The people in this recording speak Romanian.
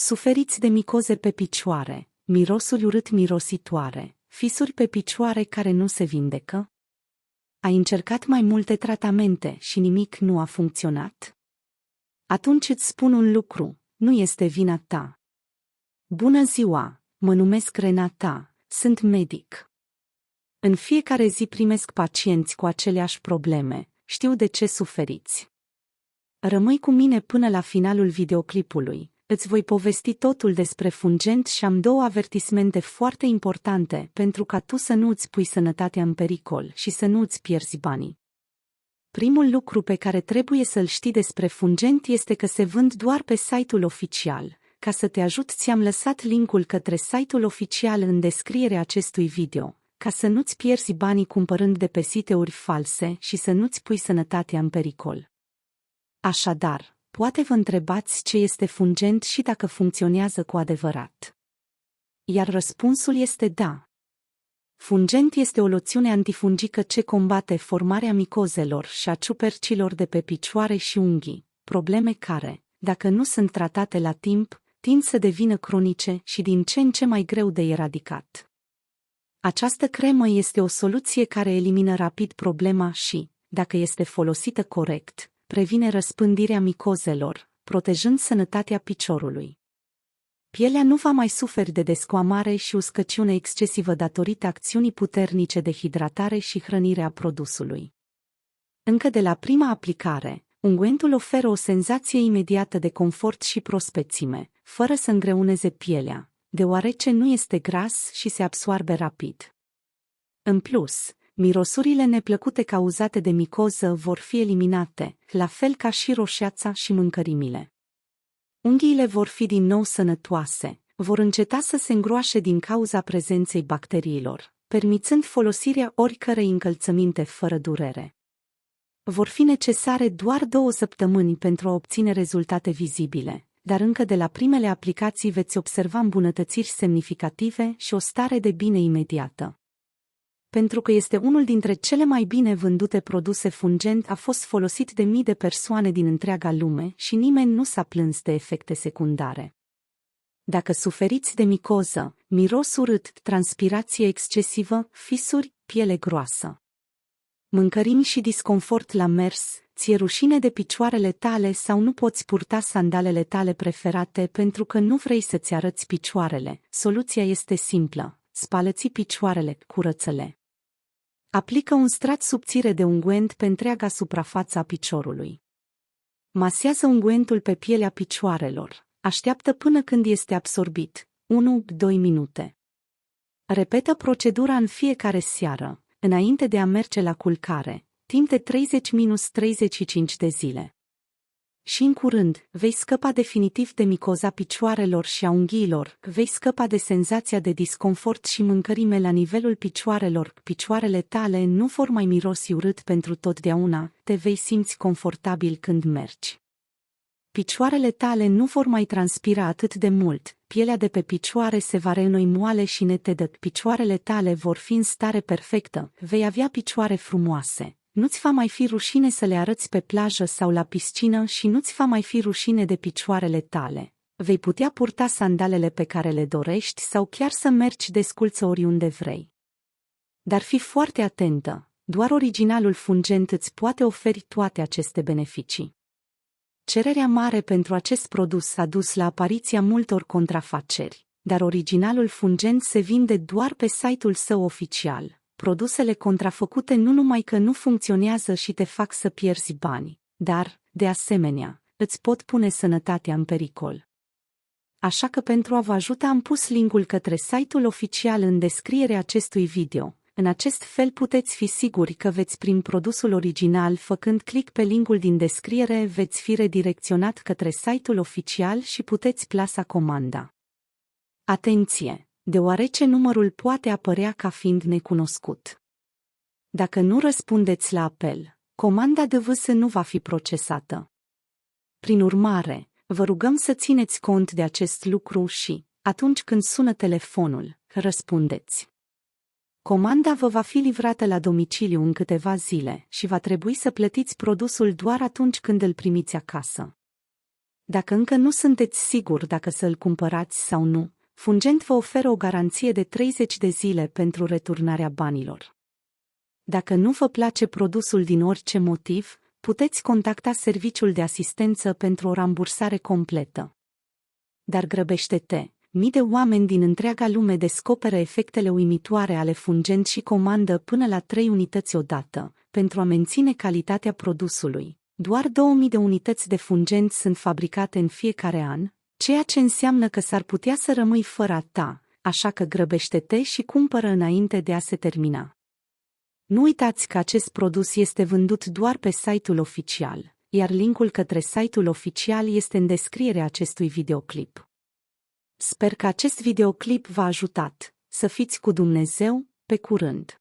Suferiți de micoze pe picioare, mirosuri urât-mirositoare, fisuri pe picioare care nu se vindecă? Ai încercat mai multe tratamente și nimic nu a funcționat? Atunci îți spun un lucru, nu este vina ta. Bună ziua, mă numesc Renata, sunt medic. În fiecare zi primesc pacienți cu aceleași probleme, știu de ce suferiți. Rămâi cu mine până la finalul videoclipului. Îți voi povesti totul despre Fungent și am două avertismente foarte importante pentru ca tu să nu îți pui sănătatea în pericol și să nu îți pierzi banii. Primul lucru pe care trebuie să-l știi despre Fungent este că se vând doar pe site-ul oficial. Ca să te ajut, ți-am lăsat linkul către site-ul oficial în descrierea acestui video, ca să nu-ți pierzi banii cumpărând de pe site-uri false și să nu-ți pui sănătatea în pericol. Așadar, poate vă întrebați ce este Fungent și dacă funcționează cu adevărat. Iar răspunsul este da. Fungent este o loțiune antifungică ce combate formarea micozelor și a ciupercilor de pe picioare și unghii, probleme care, dacă nu sunt tratate la timp, tind să devină cronice și din ce în ce mai greu de eradicat. Această cremă este o soluție care elimină rapid problema și, dacă este folosită corect, previne răspândirea micozelor, protejând sănătatea piciorului. Pielea nu va mai suferi de descoamare și uscăciune excesivă datorită acțiunii puternice de hidratare și hrănire a produsului. Încă de la prima aplicare, ungüentul oferă o senzație imediată de confort și prospețime, fără să îngreuneze pielea, deoarece nu este gras și se absoarbe rapid. În plus, mirosurile neplăcute cauzate de micoză vor fi eliminate, la fel ca și roșeața și mâncărimile. Unghiile vor fi din nou sănătoase, vor înceta să se îngroașe din cauza prezenței bacteriilor, permițând folosirea oricărei încălțăminte fără durere. Vor fi necesare doar 2 săptămâni pentru a obține rezultate vizibile, dar încă de la primele aplicații veți observa îmbunătățiri semnificative și o stare de bine imediată. Pentru că este unul dintre cele mai bine vândute produse, Fungent a fost folosit de mii de persoane din întreaga lume și nimeni nu s-a plâns de efecte secundare. Dacă suferiți de micoză, miros urât, transpirație excesivă, fisuri, piele groasă, mâncărimi și disconfort la mers, ți-e rușine de picioarele tale sau nu poți purta sandalele tale preferate pentru că nu vrei să-ți arăți picioarele, soluția este simplă, spală-ți picioarele, curăță-le. Aplică un strat subțire de ungüent pe întreaga suprafață a piciorului. Masează ungüentul pe pielea picioarelor. Așteaptă până când este absorbit, 1-2 minute. Repetă procedura în fiecare seară, înainte de a merge la culcare, timp de 30-35 de zile. Și în curând, vei scăpa definitiv de micoza picioarelor și a unghiilor, vei scăpa de senzația de disconfort și mâncărime la nivelul picioarelor, picioarele tale nu vor mai mirosi urât pentru totdeauna, te vei simți confortabil când mergi. Picioarele tale nu vor mai transpira atât de mult, pielea de pe picioare se va reînnoi moale și netedă, picioarele tale vor fi în stare perfectă, vei avea picioare frumoase. Nu-ți va mai fi rușine să le arăți pe plajă sau la piscină și nu-ți va mai fi rușine de picioarele tale. Vei putea purta sandalele pe care le dorești sau chiar să mergi desculță oriunde vrei. Dar fii foarte atentă, doar originalul Fungent îți poate oferi toate aceste beneficii. Cererea mare pentru acest produs a dus la apariția multor contrafaceri, dar originalul Fungent se vinde doar pe site-ul său oficial. Produsele contrafăcute nu numai că nu funcționează și te fac să pierzi bani, dar, de asemenea, îți pot pune sănătatea în pericol. Așa că pentru a vă ajuta am pus linkul către site-ul oficial în descrierea acestui video. În acest fel puteți fi siguri că veți primi produsul original. Făcând click pe linkul din descriere veți fi redirecționat către site-ul oficial și puteți plasa comanda. Atenție! Deoarece numărul poate apărea ca fiind necunoscut. Dacă nu răspundeți la apel, comanda de vs nu va fi procesată. Prin urmare, vă rugăm să țineți cont de acest lucru și, atunci când sună telefonul, răspundeți. Comanda vă va fi livrată la domiciliu în câteva zile și va trebui să plătiți produsul doar atunci când îl primiți acasă. Dacă încă nu sunteți siguri dacă să-l cumpărați sau nu, Fungent vă oferă o garanție de 30 de zile pentru returnarea banilor. Dacă nu vă place produsul din orice motiv, puteți contacta serviciul de asistență pentru o rambursare completă. Dar grăbește-te! Mii de oameni din întreaga lume descoperă efectele uimitoare ale Fungent și comandă până la 3 unități odată, pentru a menține calitatea produsului. Doar 2000 de unități de Fungent sunt fabricate în fiecare an, ceea ce înseamnă că s-ar putea să rămâi fără a ta, așa că grăbește-te și cumpără înainte de a se termina. Nu uitați că acest produs este vândut doar pe site-ul oficial, iar linkul către site-ul oficial este în descrierea acestui videoclip. Sper că acest videoclip v-a ajutat. Să fiți cu Dumnezeu, pe curând!